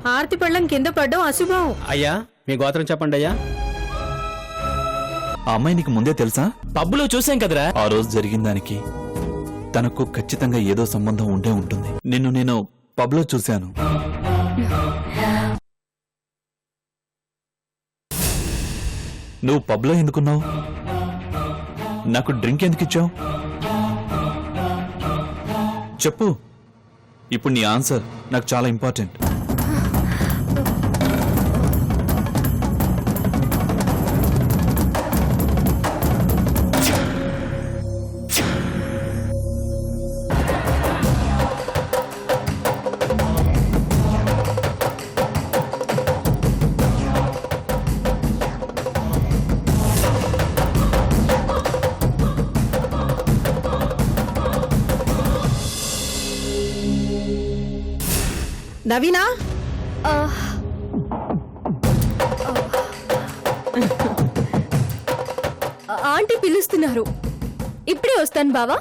హారతి పళ్ళం కింద పడ్డం అశుభం. అయ్యా మీ గోత్రం చెప్పండి అయ్యా. ఆ అమ్మాయి నీకు ముందే తెలుసా? పబ్బులో చూసాం కదరా. ఆ రోజు జరిగిన దానికి తనకు ఖచ్చితంగా ఏదో సంబంధం ఉండే ఉంటుంది. నిన్ను నేను పబ్లో చూశాను. నువ్వు పబ్లో ఎందుకున్నావు? నాకు డ్రింక్ ఎందుకు ఇచ్చావు? చెప్పు. ఇప్పుడు నీ ఆన్సర్ నాకు చాలా ఇంపార్టెంట్. నవీనా, ఆంటీ పిలుస్తున్నారు. ఇప్పుడే వస్తాను బావా.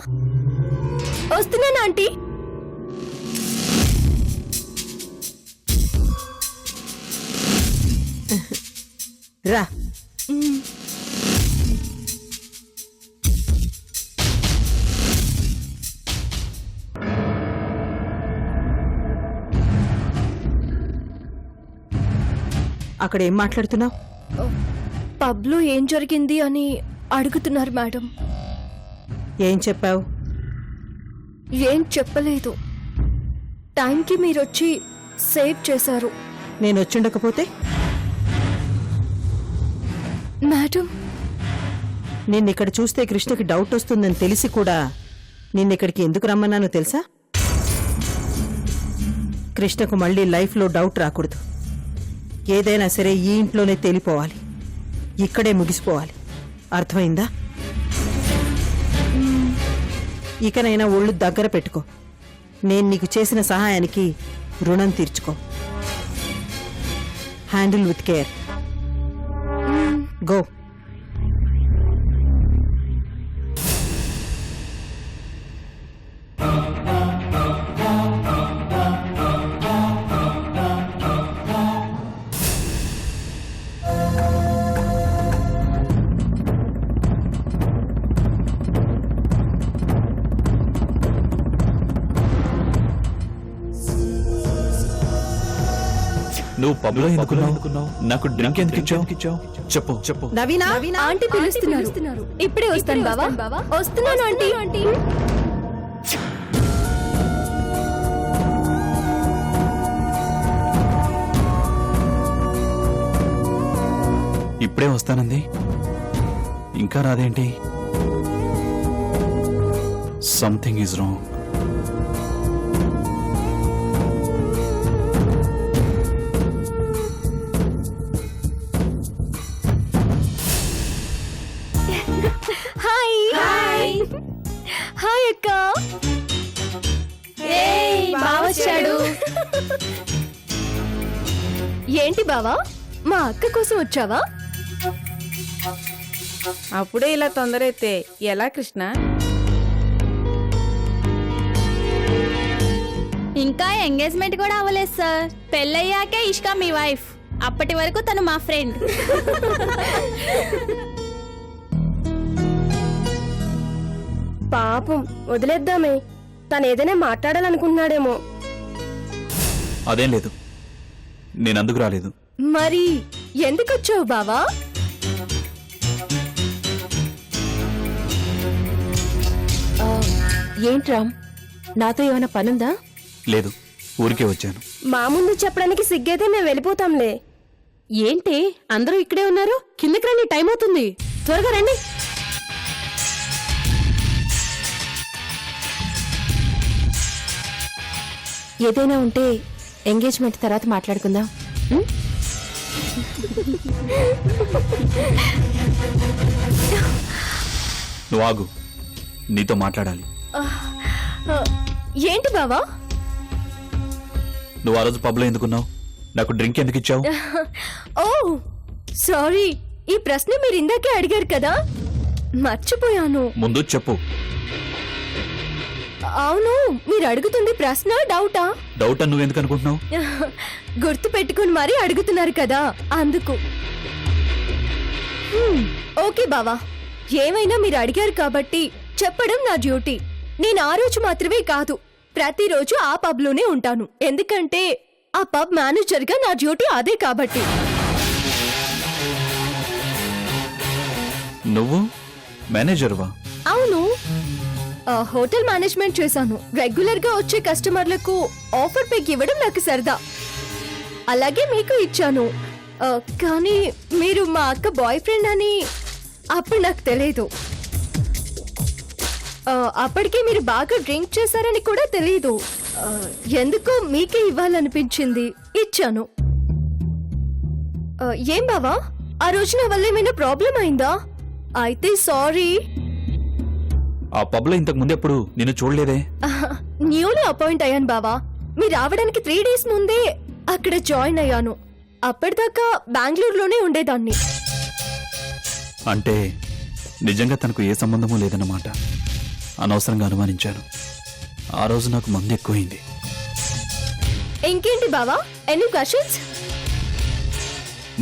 వస్తున్నాను ఆంటీ. రా. అక్కడ ఏం మాట్లాడుతున్నావు? పబ్లో ఏం జరిగింది అని అడుగుతున్నారు మేడం. ఏం చెప్పావు? ఏం చెప్పలేదు. టైంకి మీరొచ్చి సేవ్ చేశారు. నేను వచ్చిండకపోతే? మేడం, నిన్నిక్కడ చూస్తే కృష్ణకి డౌట్ వస్తుందని తెలిసి కూడా నిన్నిక్కడికి ఎందుకు రమ్మన్నానో తెలుసా? కృష్ణకు మళ్ళీ లైఫ్లో డౌట్ రాకూడదు. ఏదైనా సరే ఈ ఇంట్లోనే తేలిపోవాలి, ఇక్కడే ముగిసిపోవాలి. అర్థమైందా? ఇకనైనా ఒళ్ళు దగ్గర పెట్టుకో. నేను నీకు చేసిన సహాయానికి రుణం తీర్చుకో. Handle with care. గో. నువ్వు పబ్లో ఎందుకున్నావు? నాకు డ్రింక్ ఎందుకు ఇచ్చావు? చెప్పు చెప్పు. నవీనా, ఆంటీ పిలుస్తున్నారు. ఇప్పుడే వస్తాను బావా. వస్తున్నాను ఆంటీ. ఇప్పుడే వస్తానంది, ఇంకా రాదేంటి? Something is wrong. హాయ్ అక్క. బావొచ్చాడు. ఏంటి బావా, మా అక్క కోసం వచ్చావా? అప్పుడే ఇలా తొందరైతే ఎలా కృష్ణ? ఇంకా ఎంగేజ్మెంట్ కూడా అవ్వలేదు సార్. పెళ్ళయ్యాకే ఇష్కా మీ వైఫ్, అప్పటి వరకు తను మా ఫ్రెండ్. పాపం, వదిలేద్దామే. తను ఏదైనా మాట్లాడాలనుకుంటున్నాడేమో. అదేం లేదు, నేను అందుకు రాలేదు. మరి ఎందుకు వచ్చావు బావా? ఏంట్రామ్, నాతో ఏమైనా పనుందా? లేదు, ఊరికే వచ్చాను. మా ముందు చెప్పడానికి సిగ్గైతే మేము వెళ్ళిపోతాంలే. ఏంటి అందరూ ఇక్కడే ఉన్నారు? కిందకి రండి, టైం అవుతుంది. త్వరగా రండి. ఏదైనా ఉంటే ఎంగేజ్మెంట్ తర్వాత మాట్లాడుకుందాం. నువ్వు ఆగు, నీతో మాట్లాడాలి. ఏంటి బావా? నువ్వు ఆ రోజు పబ్లో ఎందుకున్నావు? నాకు డ్రింక్ ఎందుకు ఇచ్చావు? ఓ సారీ, ఈ ప్రశ్న మీరు ఇందాకే అడిగారు కదా, మర్చిపోయాను. ముందు చెప్పు. అవును, మీరు అడుగుతుంది ప్రశ్న డౌటా? డౌట్ అని నువ్వెందుకు అనుకుంటున్నావు? గుర్తు పెట్టుకుని మరీ అడుగుతున్నారు కదా, అందుకు. ఓకే బావా, ఏమైనా మీరు అడిగారు కాబట్టి చెప్పడం నా డ్యూటీ. నేను ఆ రోజు మాత్రమే కాదు, ప్రతిరోజు ఆ పబ్ లోనే ఉంటాను. ఎందుకంటే ఆ పబ్ మేనేజర్ గా నా డ్యూటీ అదే కాబట్టి. నువ్వు మేనేజర్వా? అవును, హోటల్ మేనేజ్మెంట్ చేశాను. రెగ్యులర్ గా వచ్చే కస్టమర్లకు ఆఫర్ పేక్ ఇవ్వడం నాకు సరదా. అలాగే మీకు ఇచ్చాను. కానీ మీరు మా అక్క బాయ్ ఫ్రెండ్ అని అప్పుడు నాకు తెలియదు. అప్పటికే మీరు బాగా డ్రింక్ చేశారని కూడా తెలియదు. ఎందుకో మీకే ఇవ్వాలనిపించింది, ఇచ్చాను. ఏం బావా, ఆ రోజు నా వల్ల ఏమైనా ప్రాబ్లం అయిందా? అయితే సారీ. ఆ పబ్ లో ఇంతకు ముందెప్పుడు నిన్ను చూడలేదే. న్యూలీ అపాయింట్ అయ్యాను బావా. మీరు రావడానికి 3 days ముందే అక్కడ జాయిన్ అయ్యాను. అప్పటిదాకా బెంగళూరులోనే ఉండేదాన్ని. అంటే నిజంగా తనకు ఏ సంబంధమూ లేదన్నమాట. అనవసరంగా అనుమానించాను. ఆ రోజు నాకు మందు ఎక్కువైంది. ఇంకేంటి బావా, any questions?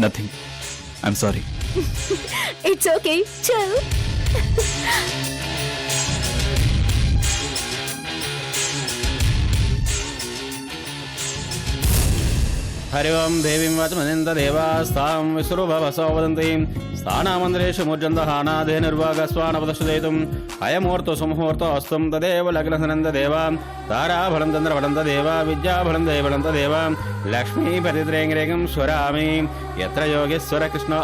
Nothing, I'm sorry. It's okay, చల్. హరి ఓం దేవీం వాచమనింద దేవాస్తాం విశ్వరూపవసో వదంతి స్థానామందిరేషు మూర్జందహానాదే నిర్వాగస్వానపదశుదయితుం అయమూర్తో సుముహూర్తో అస్తం తదేవ లగ్నసనంద దేవా తారాఫలం చంద్రఫలంత దేవా విద్యాఫలం దయఫలంత దేవా లక్ష్మీపతిత్రేంగ్రేగం స్వరామి యత్ర యోగేశ్వర కృష్ణ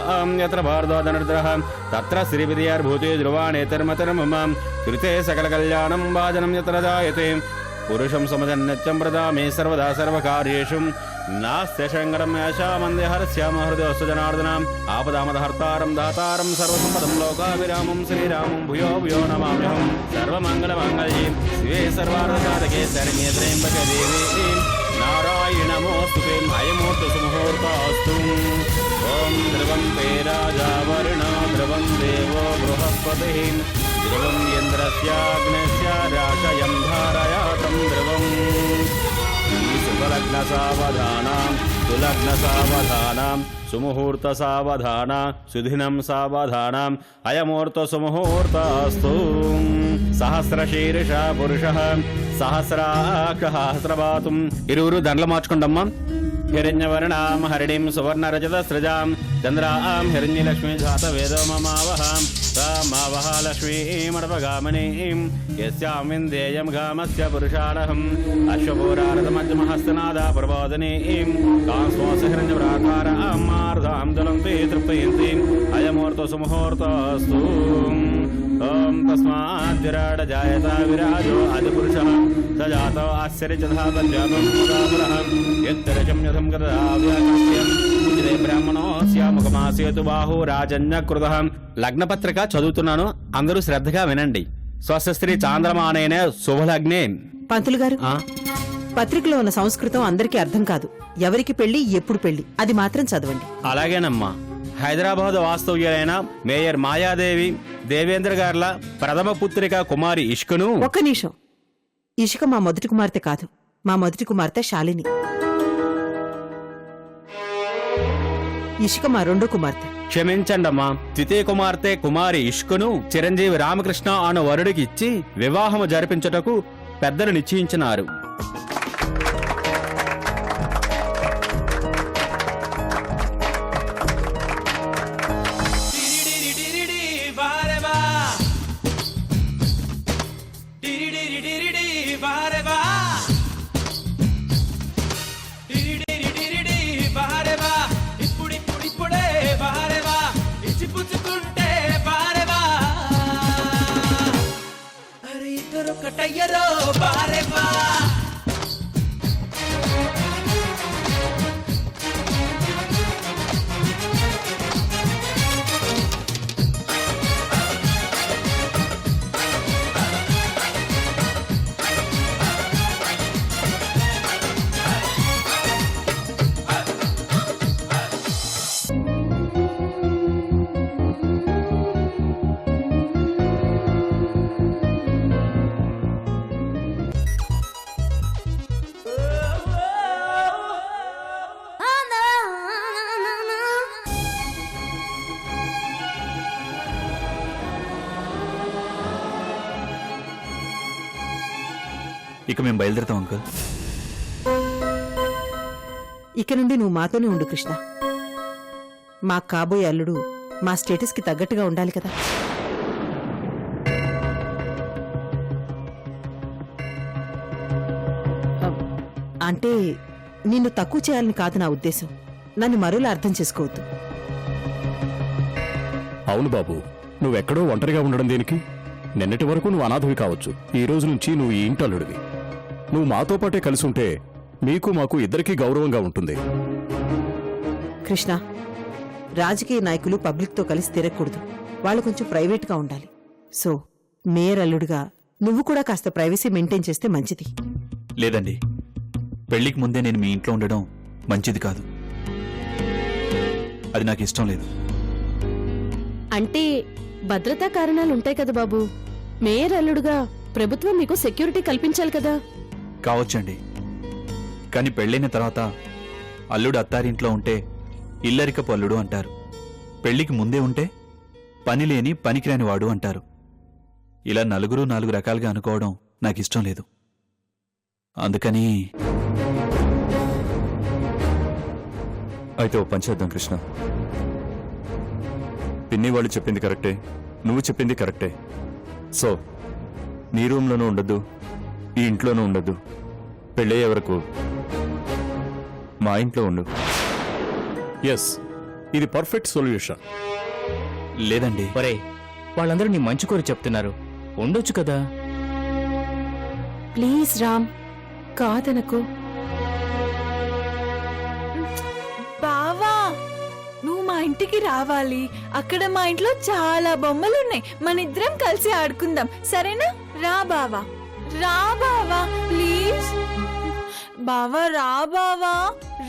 యత్ర భారదోదనర్ద్రః తత్ర శ్రీవిద్యార్భూతి ధ్రువాణేతర్మతర్మమ కృతే సకల కళ్యాణం భాజనం యత్ర జాయతే పురుషం సమజన్యత్యం ప్రదామే సర్వదా సర్వకార్యేషు నాస్త్యశంకరం యశామంద్యహరస్యామ హృదయస్సు జనార్దనం ఆపదామదహర్తారం దాతారం సర్వసంపదం లోకాభిరామం శ్రీరామం భూయో భూయో నమామ్యహం సర్వమంగళమాంగళ్యే శివే సర్వార్థసాధకే శరణ్యే త్రయంబకే దేవి నారాయణమోస్తుతే అయమూర్తి సుముహూర్తోస్తు ఓం ధ్రువం తే రాజా వరుణ ధ్రువం దేవో బృహస్పతి ధ్రువం ఇంద్రస్యాగ్నస్య రాశయం ధారయాతం ధ్రువం సులగ్న సావధానం సులగ్న సావధానం సుముహూర్త సావధాన సుధినం సావధానం అయమూర్త సుముహూర్తస్తు సహస్రశీర్ష పురుష సహస్రాక్ష సహస్రపాతం. ఇరువురు దండలు మార్చుకుంటమ్మా. హిరణ్యవర్ణాం హరిణీం సువర్ణరజత సృజాం చంద్రాం హిరణ్యలక్ష్మీ జాత వేదో మమావహాం రామావహ లక్ష్మీమడపగామినీం యస్యాం విందేయం గామస్య పురుషారహం అశ్వపూరారథమధ్యమహస్తనాదా ప్రబోధనీం కాంస్వాస హిరణ్యప్రాకారాం మార్ధాం జ్వలంతి తృప్తయంతి అయమూర్త సుముహూర్తస్తు. ఓం తస్మాత్ విరాట జాయత విరాజో ఆదిపురుషః స జాతో ఆశ్చర్యచధాతం జాతం ముదాపురః యత్తరజం యథం గదావ్యాకస్యం ఉచితే బ్రాహ్మణోస్య ముఖమాసేతు బాహు రాజన్యకృతః. లగ్నపత్రిక చదువుతున్నాను, అందరూ శ్రద్ధగా వినండి. స్వస్త్రీ చాంద్రమానేన శుభలగ్నే. పంతులు గారు, ఆ? పత్రికలో ఉన్న సంస్కృతం అందరికీ అర్థం కాదు. ఎవరికి పెళ్లి, ఎప్పుడు పెళ్లి, అది మాత్రం చదవండి. అలాగేనమ్మా. హైదరాబాద్ వాస్తవ్యులైన మేయర్ మాయాదేవి దేవేంద్ర గార్ల ప్రథమ పుత్రిక కుమారి ఇష్కను. ఒక్క నిమిషం. ఇషిక మా మొదటి కుమార్తె కాదు, మా మొదటి కుమార్తె శాలిని. ఇషిక మా రెండో కుమార్తె. క్షమించండమ్మా. ద్వితీయ కుమార్తె కుమారి ఇష్కను చిరంజీవి రామకృష్ణ అను వరుడికి ఇచ్చి వివాహము జరిపించుటకు పెద్దలు నిశ్చయించినారు. బారే బా ఇక మేము బయలుదేరుతాం అంకుల్. ఇక నుండి నువ్వు మాతోనే ఉండు కృష్ణ. మా కాబోయే అల్లుడు మా స్టేటస్కి తగ్గట్టుగా ఉండాలి కదా. అంటే నిన్ను తక్కువ చేయాలని కాదు నా ఉద్దేశం. నన్ను మరోలా అర్థం చేసుకోవద్దు. అవును బాబు, నువ్వెక్కడో ఒంటరిగా ఉండడం దేనికి? నిన్నటి వరకు నువ్వు అనాథవి కావచ్చు, ఈ రోజు నుంచి నువ్వు ఈ ఇంటల్లుడివి. నువ్వు మాతో పాటే కలిసి ఉంటే మీకు మాకు ఇద్దరికీ గౌరవంగా ఉంటుంది. కృష్ణ, రాజకీయ నాయకులు పబ్లిక్తో కలిసి తిరగకూడదు. వాళ్ళు కొంచెం ప్రైవేట్గా ఉండాలి. సో మేయర్ అల్లుడుగా నువ్వు కూడా కాస్త ప్రైవసీ మెయింటైన్ చేస్తే మంచిది. లేదండి, పెళ్లికి ముందే నేను మీ ఇంట్లో ఉండడం మంచిది కాదు. అది నాకు ఇష్టం లేదు. అంటే భద్రతా కారణాలు ఉంటాయి కదా బాబు. మేయర్ అల్లుడుగా ప్రభుత్వం మీకు సెక్యూరిటీ కల్పించాలి కదా. కావచ్చండి, కానీ పెళ్ళైన తర్వాత అల్లుడు అత్తారింట్లో ఉంటే ఇల్లరికపు అల్లుడు అంటారు. పెళ్లికి ముందే ఉంటే పనిలేని పనికిరాని వాడు అంటారు. ఇలా నలుగురు నాలుగు రకాలుగా అనుకోవడం నాకు ఇష్టం లేదు. అందుకని అయితే ఓ పంచేద్దాం కృష్ణ. పిన్ని వాళ్ళు చెప్పింది కరెక్టే, నువ్వు చెప్పింది కరెక్టే. సో నీ రూమ్లోనూ ఉండద్దు, ఈ ఇంట్లోనూ ఉండద్దు. పెళ్ళయ్యే వరకు మా ఇంట్లో ఉండు. ఎస్, ఇది పర్ఫెక్ట్ సొల్యూషన్. లేదండి, ఒరే, వాళ్ళందరూ నీ మంచి కోరి చెప్తున్నారు, ఉండొచ్చు కదా. ప్లీజ్ రామ్, కాదనకు. బావా, నువ్వు మా ఇంటికి రావాలి. అక్కడ మా ఇంట్లో చాలా బొమ్మలున్నాయి. మనిద్దరం కలిసి ఆడుకుందాం, సరేనా? రా బావా, రా బావా ప్లీజ్. బావా రా బావా,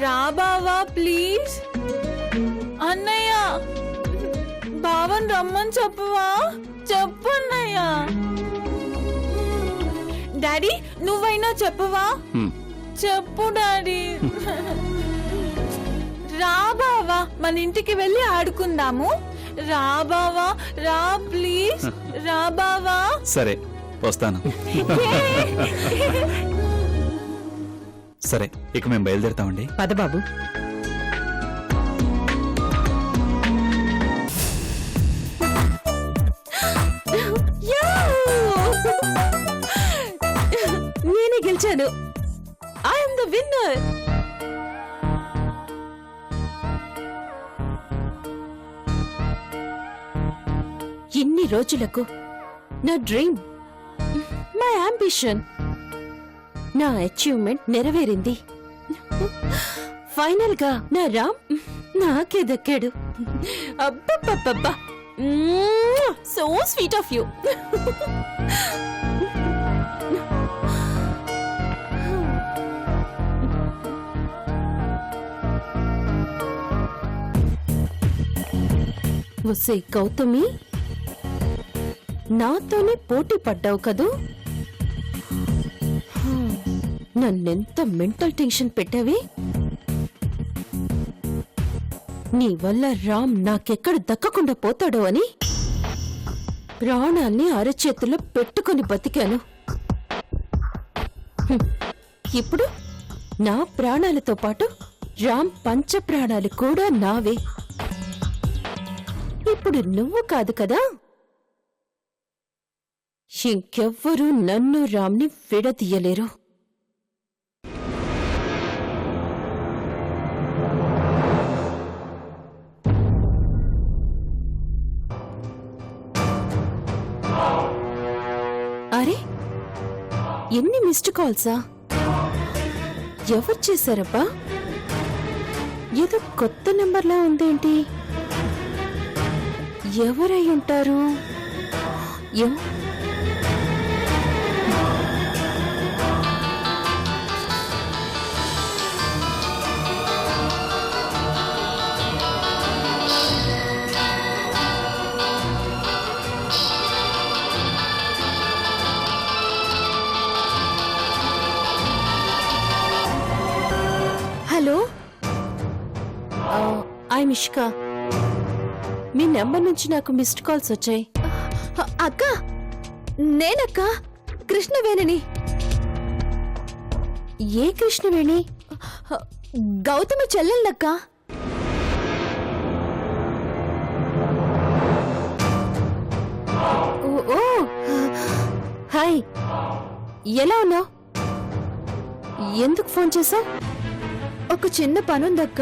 రా బావా ప్లీజ్. అన్నయ్య, బావని రమ్మని చెప్పువా, చెప్పు అన్నయ్య. డాడీ, నువ్వైనా చెప్పవా? చెప్పు డాడీ. రా బావా, మన ఇంటికి వెళ్ళి ఆడుకుందాము. రా బావా, రా ప్లీజ్, రా బావా. సరే వస్తాను. సరే, ఇక మేము బయలుదేరుతామండి. పద బాబు. నేనే గెలిచాను. I'm the winner. ఇన్ని రోజులకు నా డ్రీమ్, మై అంబిషన్, నా అచీవ్మెంట్ నెరవేరింది. ఫైనల్ గా నా రామ్ నాకే దక్కాడు. అబ్బబ్బబ్బబ్బా, సో స్వీట్ ఆఫ్ యూ. వసే గౌతమి, నాతోనే పోటీ పడ్డావు కదూ. నన్నెంత మెంటల్ టెన్షన్ పెట్టావి. నీ వల్ల రామ్ నాకెక్కడ దక్కకుండా పోతాడో అని ప్రాణాల్ని అరచేతుల్లో పెట్టుకొని బతికాను. ఇప్పుడు నా ప్రాణాలతో పాటు రామ్ పంచ ప్రాణాలు కూడా నావే. ఇప్పుడు నువ్వు కాదు కదా, ఇంకెవ్వరూ నన్ను రామ్ని విడదీయలేరు. అరే, ఎన్ని మిస్డ్ కాల్సా? ఎవరు చేశారబ్బా? ఏదో కొత్త నెంబర్లా ఉందేంటి? ఎవరై ఉంటారు? Hello, I Mishka. మీ నెంబర్ నుంచి నాకు మిస్డ్ కాల్స్ వచ్చాయి. అక్క, నేనక్క, కృష్ణవేణిని. ఏ కృష్ణవేణి? గౌతమి చెల్లెళ్ళక్క. ఓ హాయ్, ఎలా ఉన్నావు? ఎందుకు ఫోన్ చేశావు? ఒక చిన్న పనుందక్క.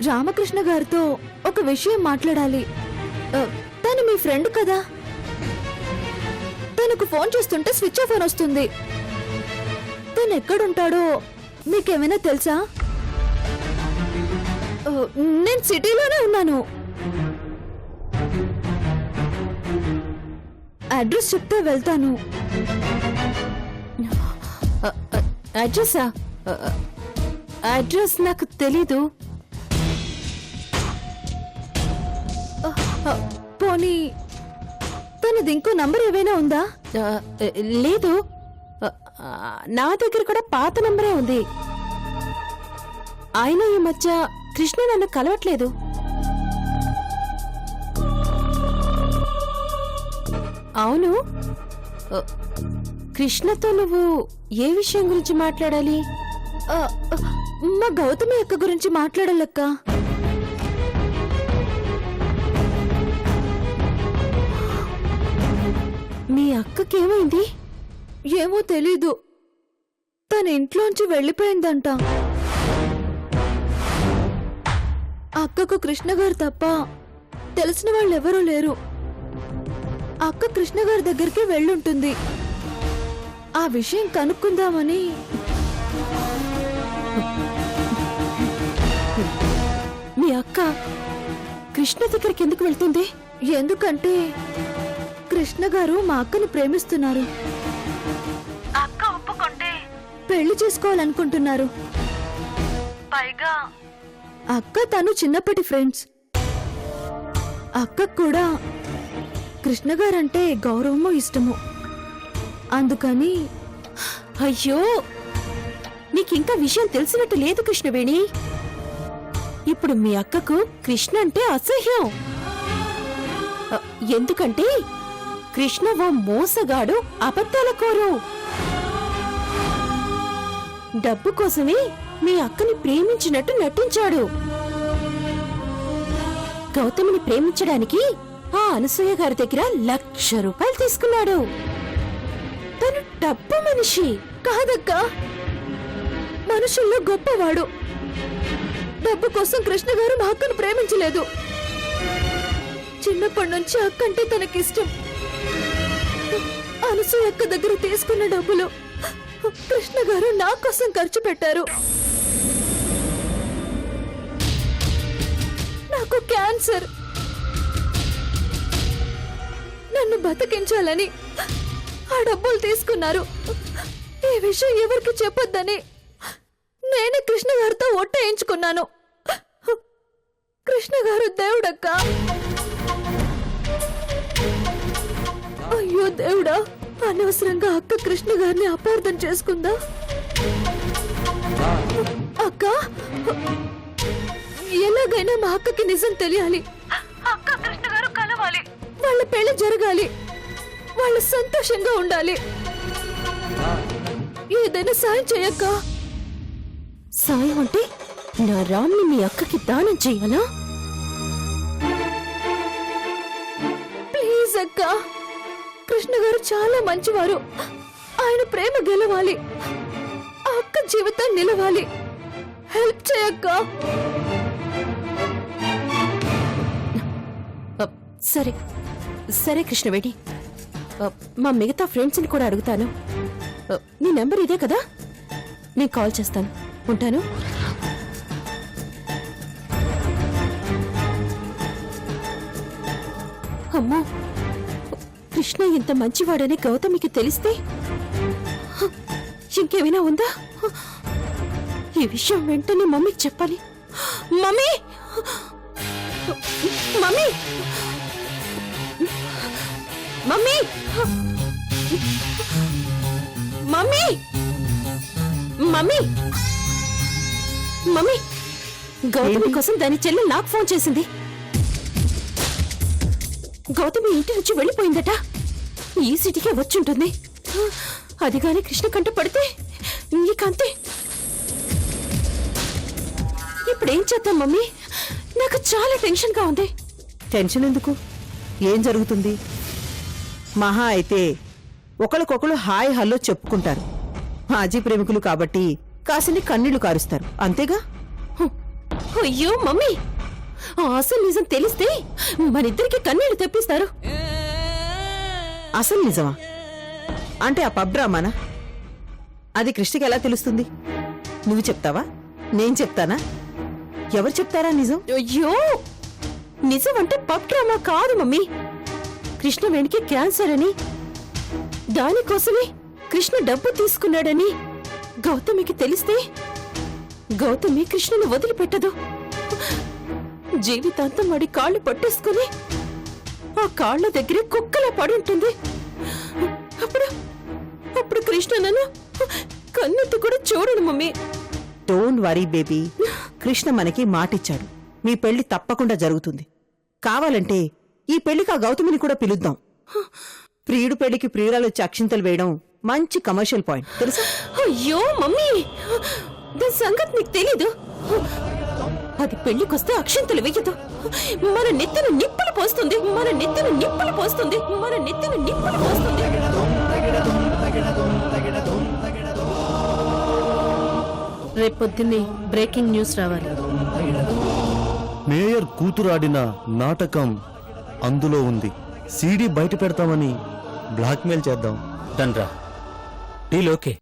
రామకృష్ణ గారితో ఒక విషయం మాట్లాడాలి. తను మీ ఫ్రెండ్ కదా. తనకు ఫోన్ చేస్తుంటే స్విచ్ ఆఫ్ అని వస్తుంది. తను ఎక్కడుంటాడో మీకేమైనా తెలుసా? నేను సిటీలోనే ఉన్నాను. అడ్రస్ చెప్తే వెళ్తాను. అడ్రస్సా? అడ్రస్ నాకు తెలీదు. పోనీ తనది ఇంకో నంబర్ ఏవైనా ఉందా? లేదు, నా దగ్గర కూడా పాత నంబరే ఉంది. ఆయన ఈ మధ్య కృష్ణ నన్ను కలవట్లేదు. అవును, కృష్ణతో నువ్వు ఏ విషయం గురించి మాట్లాడాలి? మా గౌతమి అక్క గురించి మాట్లాడాలక్క. మీ అక్కకేమైంది? ఏమో తెలీదు. తన ఇంట్లోంచి వెళ్ళిపోయిందంట. అక్కకు కృష్ణ గారు తప్ప తెలిసిన వాళ్ళెవరూ లేరు. అక్క కృష్ణ గారి దగ్గరికి వెళ్ళుంటుంది. ఆ విషయం కనుక్కుందామని. మీ అక్క కృష్ణ దగ్గరికి ఎందుకు వెళ్తుంది? ఎందుకంటే కృష్ణ గారు మా అక్కను ప్రేమిస్తున్నారు. అక్క ఒప్పుకుంటే పెళ్లి చేసుకోవాలనుకుంటున్నారు. పైగా అక్క తను చిన్నప్పటి ఫ్రెండ్స్. అక్కకు కూడా కృష్ణ గారంటే గౌరవమో ఇష్టమో. అందుకని. అయ్యో, నీకింకా విషయం తెలిసినట్టు లేదు కృష్ణవేణి. ఇప్పుడు మీ అక్కకు కృష్ణ అంటే అసహ్యం. ఎందుకంటే కృష్ణ ఓ మోసగాడు, అబద్ధాల కోరు. డబ్బు కోసమే మీ అక్కని ప్రేమించినట్టు నటించాడు. గౌతమిని ప్రేమించడానికి ఆ అనసూయ గారి దగ్గర ₹1,00,000 తీసుకున్నాడు. తను డబ్బు మనిషి కాదక్క, మనుషుల్లో గొప్పవాడు. డబ్బు కోసం కృష్ణ గారు మా అక్కను ప్రేమించలేదు. చిన్నప్పటి నుంచి అక్కంటే తనకిష్టం. అనసూయ అక్క దగ్గర తీసుకున్న డబ్బులు కృష్ణ గారు నా కోసం ఖర్చు పెట్టారు. నాకు క్యాన్సర్. నన్ను బతికించాలని ఆ డబ్బులు తీసుకున్నారు. ఈ విషయం ఎవరికి చెప్పొద్దని నేనే కృష్ణ గారితో ఒట్టేయించుకున్నాను. కృష్ణ గారు దేవుడక్క. అయ్యో దేవుడా, అనవసరంగా అక్క కృష్ణ గారిని అపార్థం చేసుకుందా? అక్క, ఎలాగైనా మా అక్కకి నిజం తెలియాలి. అక్క కృష్ణ గారు కలవాలి. వాళ్ళ పెళ్లి జరగాలి. వాళ్ళు సంతోషంగా ఉండాలి. ఏదైనా సాయం చేయక్క. సాయం అంటే నా రామ్ని మీ అక్కకి దానం చెయ్యాలా? ప్లీజ్ అక్క. కృష్ణ గారు చాలా మంచివారు. ఆయన ప్రేమ గెలవాలి. ఆ అక్క జీవితం నిలవాలి. హెల్ప్ చేయక్క. సరే సరే కృష్ణవేణి, మా మిగతా ఫ్రెండ్స్ని కూడా అడుగుతాను. నీ నెంబర్ ఇదే కదా? నేను కాల్ చేస్తాను. ఉంటాను. అమ్మో, కృష్ణ ఇంత మంచివాడని గౌతమికి తెలిస్తే ఇంకేమైనా ఉందా? ఈ విషయం వెంటనే మమ్మీకి చెప్పాలి. Mummy, mummy, mummy, mummy, mummy, mummy, Gautami కోసం దాని చెల్లి నాకు ఫోన్ చేసింది. గౌతమి ఇంటి నుంచి వెళ్ళిపోయిందట. ఈ సిటీకే వచ్చుంటుంది. అది గాని కృష్ణ కంట పడితే నీకంతే. ఇప్పుడేం చేద్దాం మమ్మీ? నాకు చాలా టెన్షన్గా ఉంది. టెన్షన్ ఎందుకు? ఏం జరుగుతుంది? మహా అయితే ఒకళ్ళకొకళ్ళు హాయ్ హల్లో చెప్పుకుంటారు. మాజీ ప్రేమికులు కాబట్టి కాసిని కన్నీళ్లు కారుస్తారు, అంతేగా? అయ్యో మమ్మీ, అసలు నిజం తెలిస్తే మనిద్దరికి కన్నీళ్లు తెప్పిస్తారు. అసలు నిజమా? అంటే ఆ పబ్ డ్రామానా? అది కృష్ణకి ఎలా తెలుస్తుంది? నువ్వు చెప్తావా? నేను చెప్తానా? ఎవరు చెప్తారా నిజం? అయ్యో, నిజం అంటే పబ్ డ్రామా కాదు మమ్మీ. కృష్ణవేణికి క్యాన్సర్ అని, దానికోసమే కృష్ణ డబ్బు తీసుకున్నాడని గౌతమికి తెలిస్తే గౌతమి కృష్ణను వదిలిపెట్టదు. జీవితాంతం వాడి కాళ్ళు పట్టేసుకుని ఆ కాళ్ళ దగ్గరే కుక్కలా పడుంటుంది. అప్పుడు అప్పుడు కృష్ణ నన్ను కన్నెత్తి కూడా చూడడు mummy. Don't worry baby, Krishna మనకి మాటిచ్చాడు. మీ పెళ్లి తప్పకుండా జరుగుతుంది. కావాలంటే ఈ పెళ్లికి ఆ గౌతమిని కూడా పిలుద్దాం. ప్రియుడు పెళ్లికి ప్రియురాలు వచ్చి అక్షింతలు వేయడం మంచి కమర్షియల్ పాయింట్, తెలుసా? అయ్యో మమ్మీ, దాని సంగతి నీకు తెలీదు. అది పెళ్లికొస్తే అక్షింతలు వెయ్యదు. మన నెత్తిన నిప్పులు పోస్తుంది, మన నెత్తిన నిప్పులు పోస్తుంది, మన నెత్తిన నిప్పులు పోస్తుంది. రేపొద్దున్నే బ్రేకింగ్ న్యూస్ రావాలి. మేయర్ కూతురాడిన నాటకం అందులో ఉంది. సీడీ బయట పెడతామని బ్లాక్మెయిల్ చేద్దాం. డన్ రా, డీల్ ఓకే.